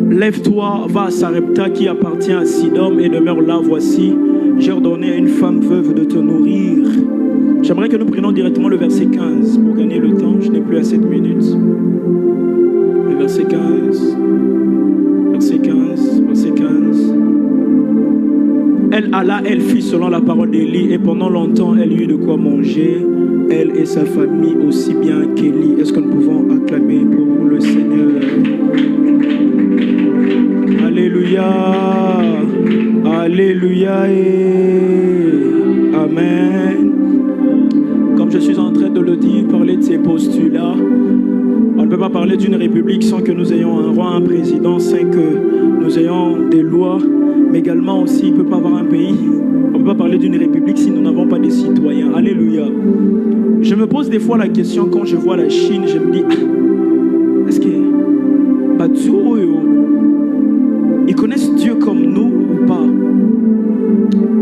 Lève-toi, va à Sarepta qui appartient à Sidom et demeure là. Voici, j'ai ordonné à une femme veuve de te nourrir. J'aimerais que nous prenions directement le verset 15 pour gagner le temps. Je n'ai plus à 7 minutes. Le verset 15. Verset 15. Verset 15. Elle alla, elle fit selon la parole d'Élie, et pendant longtemps, elle eut de quoi manger, elle et sa famille aussi bien qu'Élie. Est-ce que nous pouvons acclamer pour le Seigneur? Alléluia. Alléluia et Amen. Comme je suis en train de le dire, parler de ces postulats, on ne peut pas parler d'une république sans que nous ayons un roi, un président, sans que nous ayons des lois, mais également aussi, il ne peut pas avoir un pays. On ne peut pas parler d'une république si nous n'avons pas de citoyens. Alléluia. Je me pose des fois la question, quand je vois la Chine, je me dis, est-ce que ils connaissent Dieu comme nous ou pas?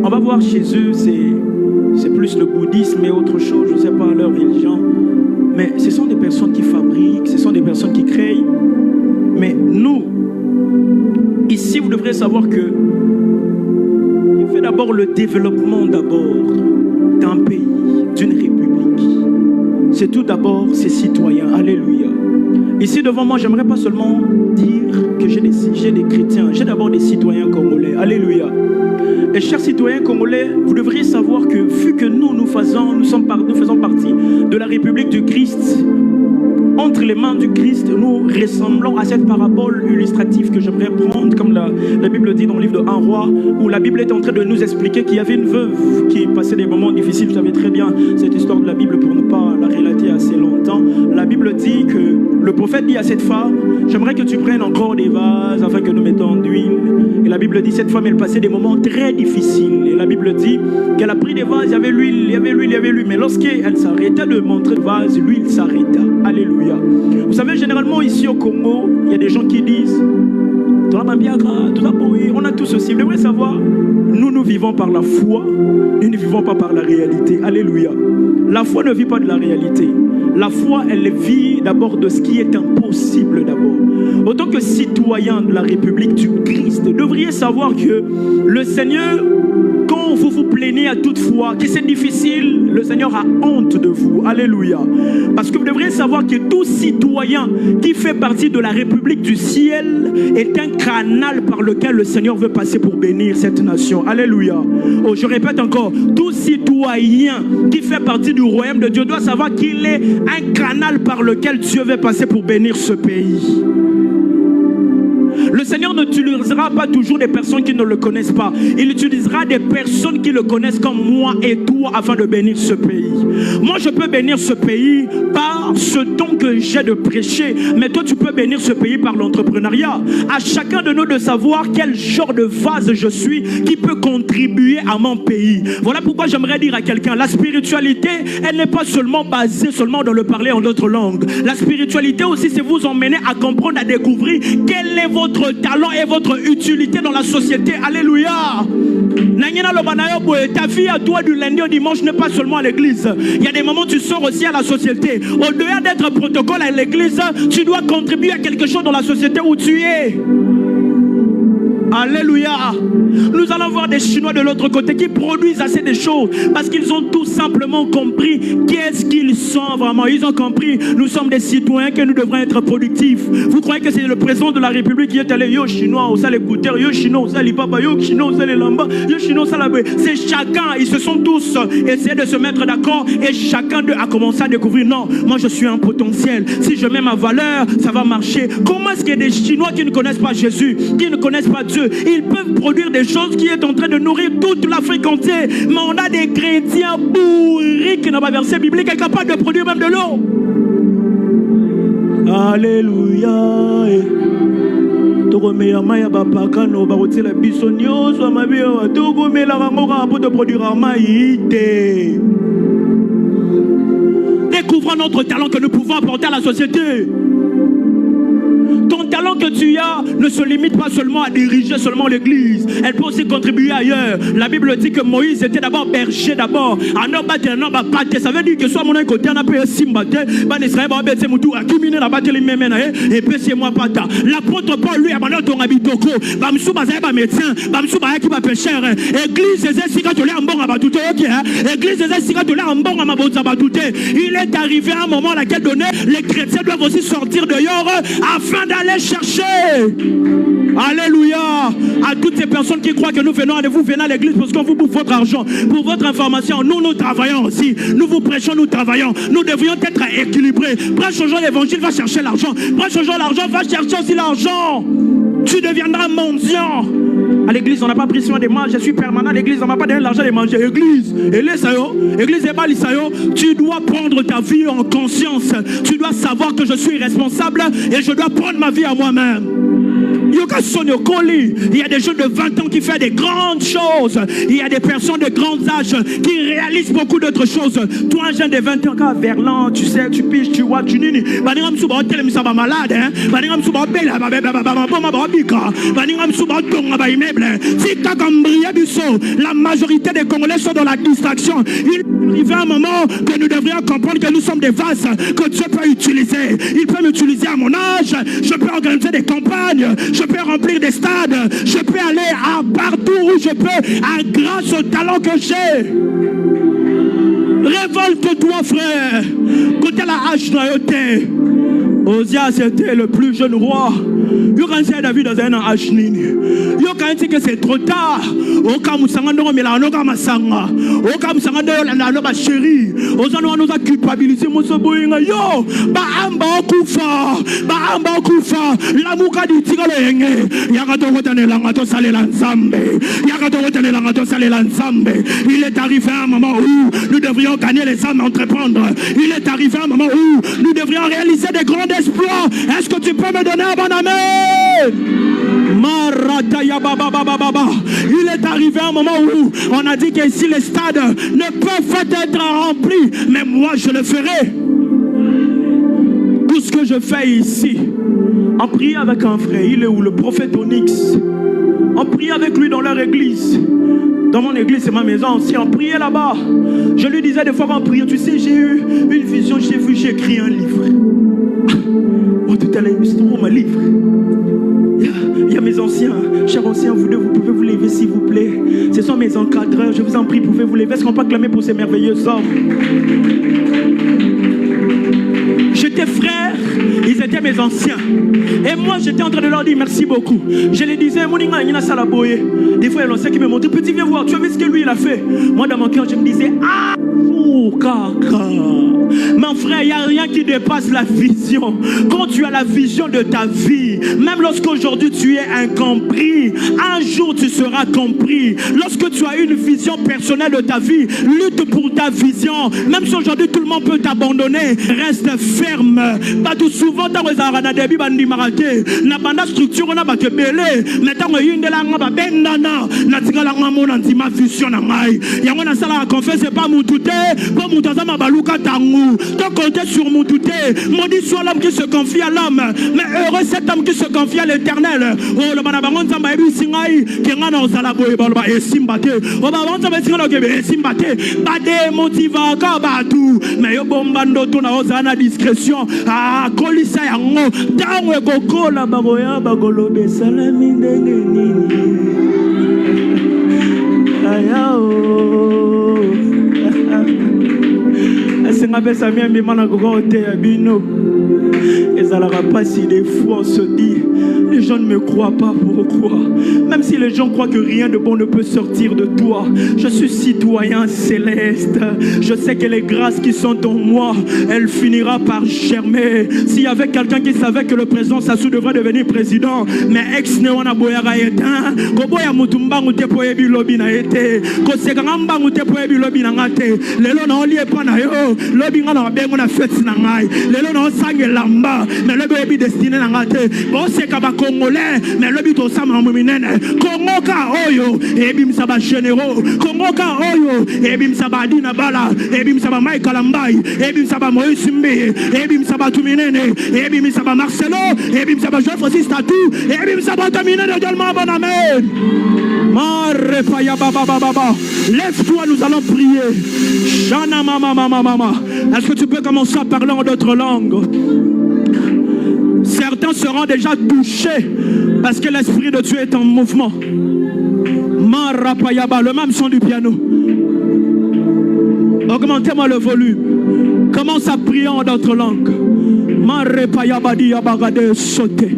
On va voir chez eux, c'est plus le bouddhisme et autre chose, je ne sais pas leur religion. Mais ce sont des personnes qui fabriquent, ce sont des personnes qui créent. Mais nous, ici, vous devrez savoir que il fait d'abord le développement d'un pays, d'une république. C'est tout d'abord ses citoyens. Alléluia. Ici devant moi, j'aimerais pas seulement dire que j'ai des chrétiens, j'ai d'abord des citoyens congolais. Alléluia. Et chers citoyens congolais, vous devriez savoir que vu que nous faisons partie de la République du Christ, entre les mains du Christ, nous ressemblons à cette parabole illustrative que j'aimerais prendre, comme la Bible dit dans le livre de 1 Roi, où la Bible est en train de nous expliquer qu'il y avait une veuve qui passait des moments difficiles. Vous savez très bien cette histoire de la Bible pour ne pas la relater assez longtemps. La Bible dit que le prophète dit à cette femme, j'aimerais que tu prennes encore des vases afin que nous mettons d'huile. Et la Bible dit, cette femme, elle passait des moments très difficiles. Et la Bible dit qu'elle a pris des vases, il y avait l'huile, il y avait l'huile, il y avait l'huile. Mais lorsqu'elle s'arrêtait de montrer le vase, l'huile s'arrêta. Alléluia. Vous savez, généralement ici au Congo, il y a des gens qui disent, on a tout ceci. Vous devrez savoir, nous vivons par la foi, nous ne vivons pas par la réalité. Alléluia. La foi ne vit pas de la réalité. La foi, elle vit d'abord de ce qui est impossible d'abord. Autant que citoyen de la République du Christ, vous devriez savoir que le Seigneur, quand vous vous plaignez à toute foi, que c'est difficile, le Seigneur a honte de vous. Alléluia. Parce que vous devriez savoir que tout citoyen qui fait partie de la République du ciel est un canal par lequel le Seigneur veut passer pour bénir cette nation. Alléluia. Oh, je répète encore, tout citoyen qui fait partie du royaume de Dieu doit savoir qu'il est un canal par lequel Dieu veut passer pour bénir ce pays. Le Seigneur n'utilisera pas toujours des personnes qui ne le connaissent pas. Il utilisera des personnes qui le connaissent comme moi et toi afin de bénir ce pays. Moi, je peux bénir ce pays par ce don que j'ai de prêcher. Mais toi, tu peux bénir ce pays par l'entrepreneuriat. À chacun de nous de savoir quel genre de vase je suis qui peut contribuer à mon pays. Voilà pourquoi j'aimerais dire à quelqu'un, la spiritualité, elle n'est pas seulement basée seulement dans le parler en d'autres langues. La spiritualité aussi, c'est vous emmener à comprendre, à découvrir quel est votre talent et votre utilité dans la société. Alléluia. Ta vie à toi du lundi au dimanche n'est pas seulement à l'église. Il y a des moments où tu sors aussi à la société. Au-delà d'être protocole à l'église, tu dois contribuer à quelque chose dans la société où tu es. Alléluia. Nous allons voir des Chinois de l'autre côté qui produisent assez de choses parce qu'ils ont tout simplement compris qu'est-ce qu'ils sont vraiment. Ils ont compris, nous sommes des citoyens, que nous devrons être productifs. Vous croyez que c'est le président de la République qui est allé yo Chinois, au sale écouteur, yo Chinois, au sale papa, yo Chinois, au sale lamba, yo Chinois, au sale. C'est chacun, ils se sont tous essayés de se mettre d'accord et chacun d'eux a commencé à découvrir, non, moi je suis un potentiel. Si je mets ma valeur, ça va marcher. Comment est-ce qu'il y a des Chinois qui ne connaissent pas Jésus, qui ne connaissent pas Dieu? Ils peuvent produire des choses qui est en train de nourrir toute l'Afrique entière. Mais on a des chrétiens bourrés qui n'ont pas verset biblique est capable de produire même de l'eau. Alléluia. Découvrons notre talent que nous pouvons apporter à la société. Ton talent l'argent que tu as ne se limite pas seulement à diriger seulement l'église. Elle peut aussi contribuer ailleurs. La Bible dit que Moïse était d'abord berger d'abord. Ça veut dire que soit mon côté on a pu simbate, l'apôtre Paul lui a demandé ton habitoko, bamsou bazay ba médecin, bamsou ba qui ba pécheur. Église ezesi ka tolé ambon abatouté, OK hein. Église ezesi ka tolé ambon amabonza batouté. Il est arrivé un moment à laquelle donné les chrétiens doivent aussi sortir dehors afin d'aller chercher. Alléluia. À toutes ces personnes qui croient que nous venons à vous, venez à l'église parce qu'on vous bouffe votre argent. Pour votre information, nous travaillons aussi. Nous vous prêchons, nous travaillons. Nous devrions être équilibrés. Prêche aux gens l'évangile, va chercher l'argent. Prêche aux gens l'argent, va chercher aussi l'argent. Tu deviendras mendiant. À l'église, on n'a pas pris soin des mains. Je suis permanent à l'église, on n'a pas donné l'argent de manger. Église, église tu dois prendre ta vie en conscience. Tu dois savoir que je suis responsable et je dois prendre ma vie à moi-même. Il y a des jeunes de 20 ans qui font des grandes choses. Il y a des personnes de grands âges qui réalisent beaucoup d'autres choses. Toi, un jeune de 20 ans, Verlan, tu sais, tu piges, tu vois, tu nini. Malade, hein. La majorité des Congolais sont dans la distraction. Il arrive un moment que nous devrions comprendre que nous sommes des vases que Dieu peut utiliser. Il peut m'utiliser à mon âge. Je peux organiser des campagnes. Je peux remplir des stades. Je peux aller à partout où je peux, grâce au talent que j'ai. Révolte-toi, frère. Côté la hache noyauté. Osias était le plus jeune roi. Yokansi David dans un Ashnini. Yokansi que c'est trop tard. Okamusanga no melano kamasanga. Okamusanga no la chérie. Ozano nous a culpabilisé moso boyinga yo. Ba amba okufa. La muka di tigalo yenge. Yakato wotanela ngato salela nzambe. Yakato wotanela ngato salela nzambe. Il est arrivé un moment où nous devrions gagner les âmes, entreprendre. Il est arrivé un moment où nous devrions réaliser des grands exploits. Est-ce que tu peux me donner un bon amen? Il est arrivé un moment où on a dit que si les stades ne peuvent être remplis, mais moi je le ferai. Tout ce que je fais ici, en priant avec un frère, il est où le prophète Onyx, on prie avec lui dans leur église. Dans mon église, c'est ma maison aussi. On priait là-bas. Je lui disais des fois en priant, tu sais, j'ai eu une vision, j'ai écrit un livre. Oh, tout à l'heure, c'est mon livre. Il y a mes anciens, chers anciens, vous deux, vous pouvez vous lever s'il vous plaît. Ce sont mes encadreurs, je vous en prie, pouvez vous lever. Est-ce qu'on peut acclamer pour ces merveilleux hommes? J'étais frère, ils étaient mes anciens. Et moi, j'étais en train de leur dire merci beaucoup. Je les disais, Moninga, il y a Salaboye. Des fois, il y a l'ancien qui me montrait, petit, viens voir, tu as vu ce que lui, il a fait. Moi, dans mon cœur, je me disais, ah, caca. Mon frère, il n'y a rien qui dépasse la vision. Quand tu as la vision de ta vie, même lorsqu'aujourd'hui tu es incompris, un jour tu seras compris. Lorsque tu as une vision personnelle de ta vie, lutte pour ta vision. Même si aujourd'hui tout le monde peut t'abandonner, reste ferme. Pas tout souvent, dans les arana debi bandi marake, na banda structure on a battu belé, mais dans le yinde la ngaba benana, na tika la ngamo na ma vision na mai. Yango na sala confesse c'est pas moutouté, pas moutaza ma baluka tangu. Donc compter sur moutouté, maudit soit l'homme qui se confie à l'homme, mais heureux cet homme qui se confie à l'Éternel. Oh le banabangon samba ebi singai, kengana osala boye balba esimbate. Oh babangon samba singa kebe esimbate, bade motiva ka batu, mais yo bombando to na osana discrétion. Ah kolisa yango, tango ekokola baboya bagolobe salami ndenge nini. Ayao. Des fois on se dit les gens ne me croient pas, pourquoi? Même si les gens croient que rien de bon ne peut sortir de toi, je suis citoyen céleste. Je sais que les grâces qui sont en moi, elle finira par germer. S'il y avait quelqu'un qui savait que le président Sassou devrait devenir président, mais ex newana boyara etin koboya mutumba ngute poyebi lobi na ete kosekanga mbangu te poyebi lobi na ngate lelo na oli epa na yo lobi nga na bengo na fête na ngai lelo na sange lamba mais lobi ebi destiné na ngate bo seka ba congolais mais lobi to sama muminene Congo ka oyo ebi msaba généraux Congo ka oyo ebi msaba dina bala ebi msaba Michael Mbai ebi msaba Moïse Mbe ebi msaba tuminene ebi msaba Marcelo ebi msaba Jean Francis Tatou ebi msaba tuminene également bon amen. Lève-toi, nous allons prier. Shana mama mama mama. Est-ce que tu peux commencer à parler en d'autres langues? Certains seront déjà touchés parce que l'Esprit de Dieu est en mouvement. Marapayaba, le même son du piano. Augmentez-moi le volume. Commence à prier en d'autres langues. Marapayaba diabarade sauté.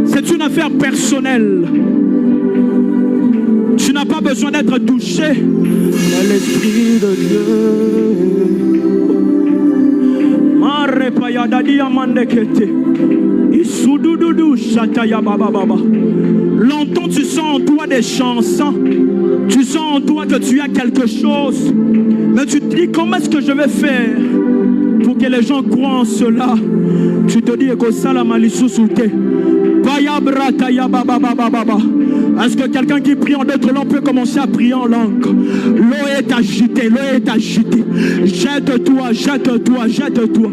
C'est une affaire personnelle. Tu n'as pas besoin d'être touché par l'Esprit de Dieu. Longtemps tu sens en toi des chansons. Tu sens en toi que tu as quelque chose. Mais tu te dis comment est-ce que je vais faire pour que les gens croient en cela. Tu te dis que ça la malisusuté. Est-ce que quelqu'un qui prie en d'autres langues peut commencer à prier en langue? L'eau est agitée, l'eau est agitée. Jette-toi, jette-toi, jette-toi.